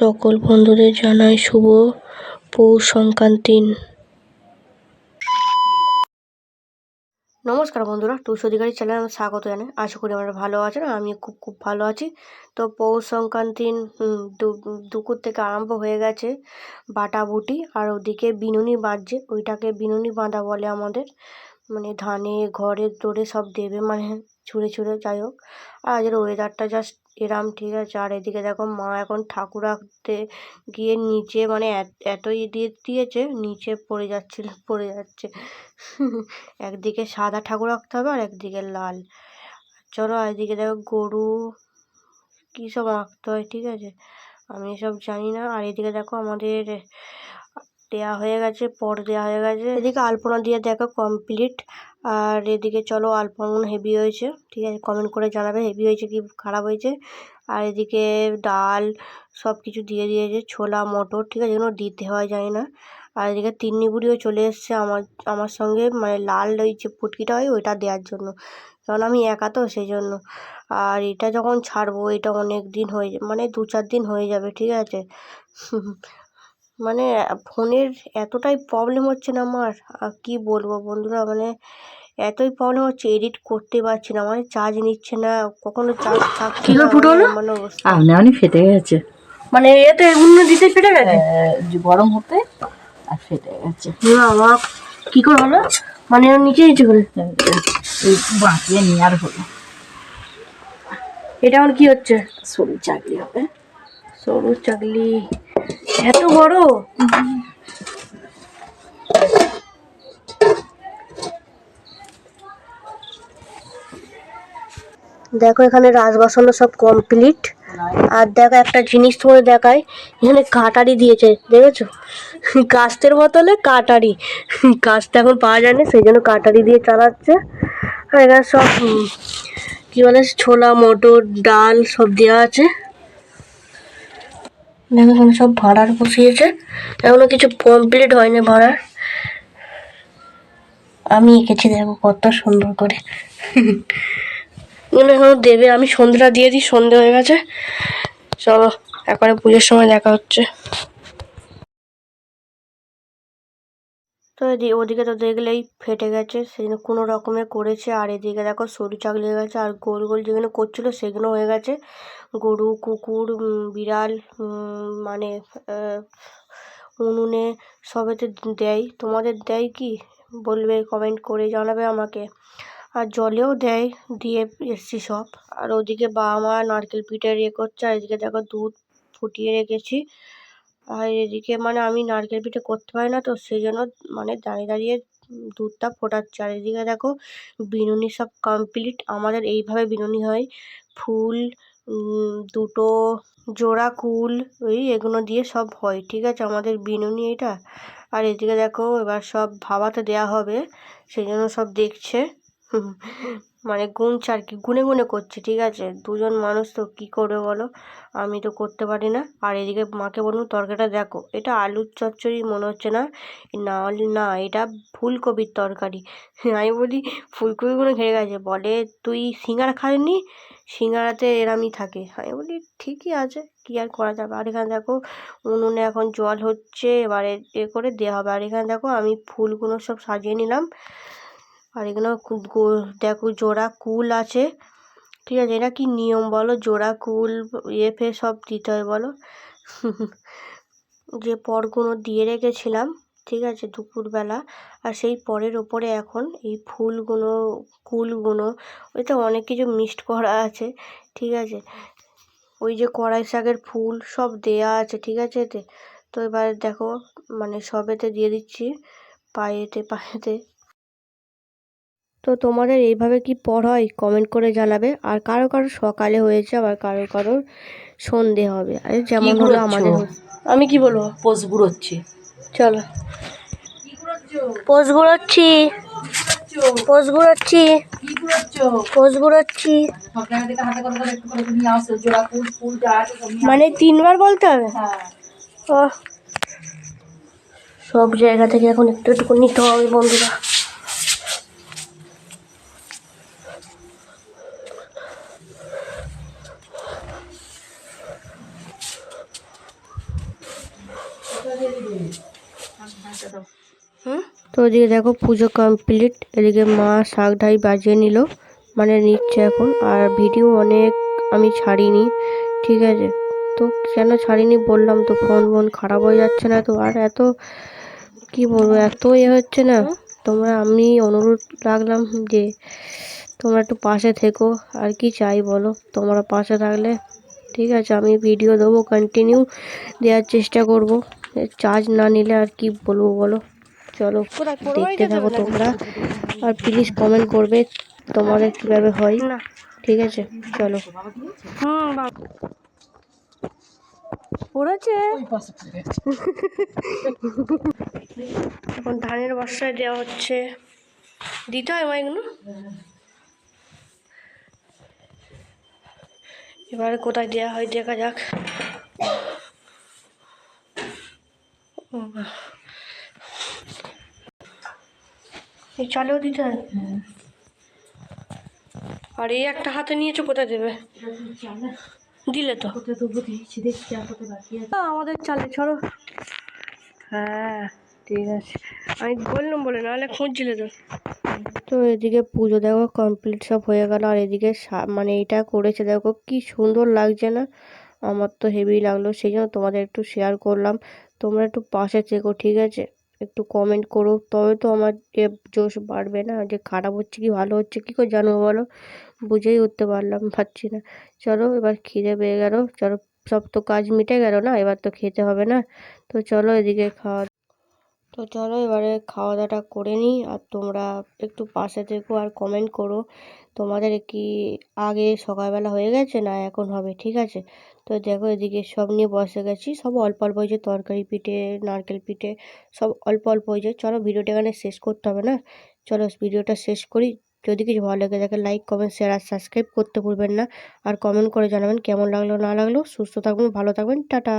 সকল বন্ধুদের জানাই শুভ পৌষ সংক্রান্তি। নমস্কার বন্ধুরা, টুসু অধিকারী চ্যানেলে আমার স্বাগত জানাই। আশা করি আমরা ভালো আছেন, আমি খুব ভালো আছি। তো পৌষ সংক্রান্তির দুপুর থেকে আরম্ভ হয়ে গেছে বাটাবুটি, আর ওদিকে বিনুনি বাঁধছে, ওইটাকে বিনুনি বাঁধা বলে আমাদের। মানে ধানে ঘরে দৌড়ে সব দেবে, মানে ছুঁড়ে ছুঁড়ে, যাই হোক। আর আজকের ওয়েদারটা জাস্ট এরাম, ঠিক আছে। আর এদিকে দেখো মা এখন ঠাকুর রাখতে গিয়ে নিচে মানে এতই দিয়েছে, নিচে পড়ে যাচ্ছে। একদিকে সাদা ঠাকুর রাখতে হবে আর একদিকে লাল। চলো এদিকে দেখো গরু কী সব আঁকতে হয়, ঠিক আছে, আমি এসব জানি না। আর এদিকে দেখো আমাদের দেওয়া হয়ে গেছে, দেওয়া হয়ে গেছে। এদিকে আলপনা দিয়ে দেখো কমপ্লিট। আর এদিকে চলো আলপনা হেভি হয়েছে, ঠিক আছে, কমেন্ট করে জানাবে হেভি হয়েছে কি খারাপ হয়েছে। আর এদিকে ডাল সব কিছু দিয়ে দিয়েছে, ছোলা মটর, ঠিক আছে, এগুলো দিতে হয় জানি না। আর এদিকে তিন্নি বুড়িও চলে এসছে আমার সঙ্গে, মানে লাল ওই যে পুটকিটা হয় ওইটা দেওয়ার জন্য, কারণ আমি একা তো সেই জন্য। আর এটা যখন ছাড়বো এটা অনেক দিন হয়ে মানে 2-4 দিন হয়ে যাবে, ঠিক আছে। মানে ফোনের এতটাই প্রবলেম হচ্ছে না আমার, আর কি বলবো বন্ধুরা, মানে এতই প্রবলেম হচ্ছে, এডিট করতে পারছি না, মানে চার্জ নিচ্ছে না, কখনো চার্জ থাকছে না, মানে অবস্থা আপনি ফেটে গেছে, মানে এতে উনুনে দিতে ফেটে গেছে, গরম হতে আর ফেটে গেছে। আমার কি করে হলো, মানে নিচে নিচে করে বাঁচিয়ে নিয়ে আর হলো। এটা আমার কি হচ্ছে, সরু চাকরি হবে, সরু চাকলি এত বড়। দেখো এখানে রাজ বসানো সব কমপ্লিট। আর দেখো একটা জিনিস তোমাদের দেখায়, এখানে কাটারি দিয়েছে, দেখেছো, কাস্তের বোতলে কাটারি, কাস্তে এখন পাওয়া যায় না, সেই জন্য কাটারি দিয়ে চালাচ্ছে। আর এখানে সব কি বলে ছোলা মটর ডাল সব দেওয়া আছে। দেখো এখানে সব ভাড়ার বসিয়েছে, এখনো কিছু কমপ্লিট হয়নি ভাড়ার। আমি এঁকেছি দেখো কত সুন্দর করে, এগুলো এখনো দেবে, আমি সন্ধ্যাটা দিয়ে দিই, সন্ধে হয়ে গেছে। চলো একবারে পুজোর সময় দেখা হচ্ছে। তো ওদিকে তো দেখলেই ফেটে গেছে, সেজন্য কোনো রকমে করেছে। আর এদিকে দেখো সরু চাকলি হয়ে গেছে, আর গোল গোল যেগুলো করছিলো সেগুলো হয়ে গেছে। গরু কুকুর বিড়াল মানে উনুনে সবেতে দেয়, তোমাদের দেয় কি বলবে, কমেন্ট করে জানাবে আমাকে। আর জলেও দেয়, দিয়ে এসছি সব। আর ওদিকে বাবা মা নারকেল পিঠে করছে, আর এদিকে দেখো দুধ ফুটিয়ে রেখেছি। আর এদিকে মানে আমি নারকেল পিঠে করতে পারি না, তো সেই জন্য মানে দাঁড়িয়ে দাঁড়িয়ে দুধটা ফোটাচ্ছে। আর এদিকে দেখো বিনুনি সব কমপ্লিট, আমাদের এইভাবে বিনুনি হয়, ফুল 2 জোড়া কুল এগুলো দিয়ে সব হয়, ঠিক আছে, আমাদের বিনুনি এটা। আর এদিকে দেখো এবার সব ভাবাতে দেয়া হবে, সেই জন্য সব দেখছে, মানে গুনছে আর কি, গুনে গুনে করছে, ঠিক আছে, 2জন মানুষ তো কি করবে বলো, আমি তো করতে পারি না। আর এদিকে মাকে বলুন তরকারিটা দেখো, এটা আলুর চচ্চড়ি মনে হচ্ছে না, না এটা ফুলকপির তরকারি। আমি বলি ফুলকপিগুলো ঘেরে গেছে, বলে তুই সিঙ্গারা খাইনি, সিঙ্গারাতে এরামই থাকে। আমি বলি ঠিকই আছে, কি আর করা যাবে। আর এখানে দেখো উনুনে এখন জল হচ্ছে, এবারে করে দেওয়া হবে। আর এখানে দেখো আমি ফুলগুলো সব সাজিয়ে নিলাম। আর এগুলো দেখো জোড়া কুল আছে, ঠিক আছে, এটা কি নিয়ম বলো, জোড়া কুল ফে সব দিতে হয় বলো। যে পরগুলো দিয়ে রেখেছিলাম, ঠিক আছে, দুপুরবেলা, আর সেই পরের ওপরে এখন এই ফুলগুলো কুলগুলো, ওইটা অনেক কিছু মিক্সড করা আছে, ঠিক আছে, ওই যে কড়াই শাকের ফুল সব দেয়া আছে, ঠিক আছে এতে। তো এবার দেখো মানে সবেতে দিয়ে দিচ্ছি পায়েতে। তো তোমাদের এইভাবে কি হয় কমেন্ট করে জানাবে। আর কারো কারো সকালে হয়েছে, আবার কারো কারো সন্ধে হবে, আর যেমন হলো আমাদের। আমি কি বলবো, পোষ গুঁড়োচ্ছি, চলো পোষ গুঁড়োচ্ছি, পোষ গুঁড়োচ্ছি, পোষ গুঁড়োচ্ছি, মানে 3বার বলতে হবে। ও সব জায়গা থেকে এখন একটু একটু নিতে হবে বন্ধুরা। হুম, তো ওদিকে দেখো পুজো কমপ্লিট, এদিকে মা শাক ঢাই বাজিয়ে নিল, মানে নিচ্ছে এখন। আর ভিডিও অনেক আমি ছাড়িনি, ঠিক আছে। তো কেন ছাড়িনি বললাম তো, ফোন খারাপ হয়ে যাচ্ছে না তো, আর এত কি বলবো, এত হচ্ছে না। আমি অনুরোধ রাখলাম যে তোমরা একটু পাশে থেকো, আর কি চাই বলো, তোমরা পাশে থাকলে ঠিক আছে। আমি ভিডিও দেবো, কন্টিনিউ দেওয়ার চেষ্টা করব, চার্জ না নিলে আর কি বলবো বলো। চলো দেখতে থাকো তোমরা, আর প্লিজ কমেন্ট করবে তোমাদের কীভাবে হয়, ঠিক আছে। চলো। পড়েছে এখন ধানের বর্ষায় দেওয়া হচ্ছে, দিতে হয় এগুলো। এবারে কোথায় দেওয়া হয় দেখা যাক। এই চালেও দিতে হয়, আর এই একটা হাতে নিয়েছো, কোথায় দেবে? দিলে তো আমাদের চালে ছড়ো। হ্যাঁ ঠিক আছে, আমি বললাম বলে, নাহলে খুঁজছিলে তো। তো এদিকে পুজো দেখো কমপ্লিট সব হয়ে গেল, আর এদিকে মানে এটা করেছে দেখো কি সুন্দর লাগছে না, আমার তো হেভি লাগলো, সেই জন্য তোমাদের একটু শেয়ার করলাম। তোমরা একটু পাশে থেকো, ঠিক আছে, একটু কমেন্ট করো, তবে তো আমার জোশ বাড়বে না, যে খারাপ হচ্ছে কি ভালো হচ্ছে কি করে জানবো বলো, বুঝেই উঠতে পারছি না। চলো এবার খিদে পেয়ে গেল, চলো, সব তো কাজ মিটে গেল না, এবার তো খেতে হবে না। তো চলো এদিকে চলো এবারে খাওয়া দাওয়াটা করে নিই, আর তোমরা একটু পাশে থেকো আর কমেন্ট করো, তোমাদের কি আগে সকালবেলা হয়ে গেছে না এখন হবে, ঠিক আছে। তো দেখো এদিকে সব নিয়ে বসে গেছি, সব অল্প অল্প হয়েছে, তরকারি পিঠে, নারকেল পিঠে, সব অল্প অল্প হয়েছে। চলো ভিডিওটা এখানে শেষ করতে হবে না, চলো ভিডিওটা শেষ করি। যদি কিছু ভালো লেগে থাকে লাইক কমেন্ট শেয়ার আর সাবস্ক্রাইব করতে ভুলবেন না, আর কমেন্ট করে জানাবেন কেমন লাগলো না লাগলো। সুস্থ থাকবেন, ভালো থাকবেন, টাটা।